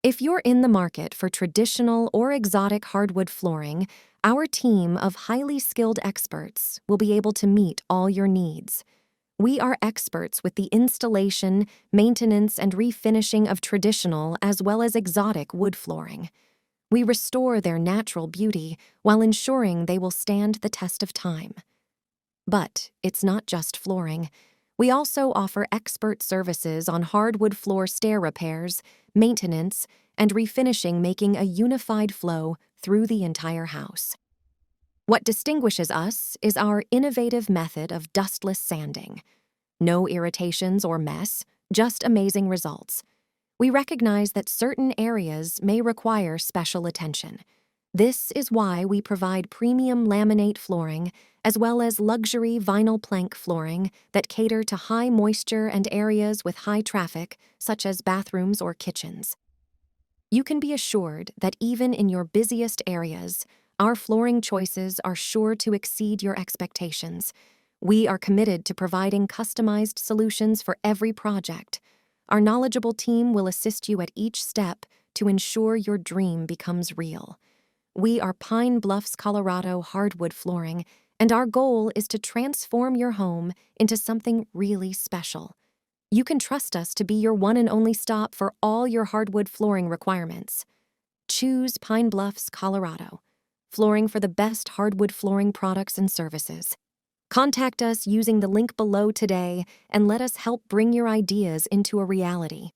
If you're in the market for traditional or exotic hardwood flooring, our team of highly skilled experts will be able to meet all your needs. We are experts with the installation, maintenance, and refinishing of traditional as well as exotic wood flooring. We restore their natural beauty while ensuring they will stand the test of time. But it's not just flooring. We also offer expert services on hardwood floor stair repairs, maintenance, and refinishing, making a unified flow through the entire house. What distinguishes us is our innovative method of dustless sanding. No irritations or mess, just amazing results. We recognize that certain areas may require special attention. This is why we provide premium laminate flooring as well as luxury vinyl plank flooring that cater to high moisture and areas with high traffic, such as bathrooms or kitchens. You can be assured that even in your busiest areas, our flooring choices are sure to exceed your expectations. We are committed to providing customized solutions for every project. Our knowledgeable team will assist you at each step to ensure your dream becomes real. We are Pine Bluffs Colorado hardwood flooring, and our goal is to transform your home into something really special. You can trust us to be your one and only stop for all your hardwood flooring requirements. Choose Pine Bluffs, Colorado. Flooring for the best hardwood flooring products and services. Contact us using the link below today and let us help bring your ideas into a reality.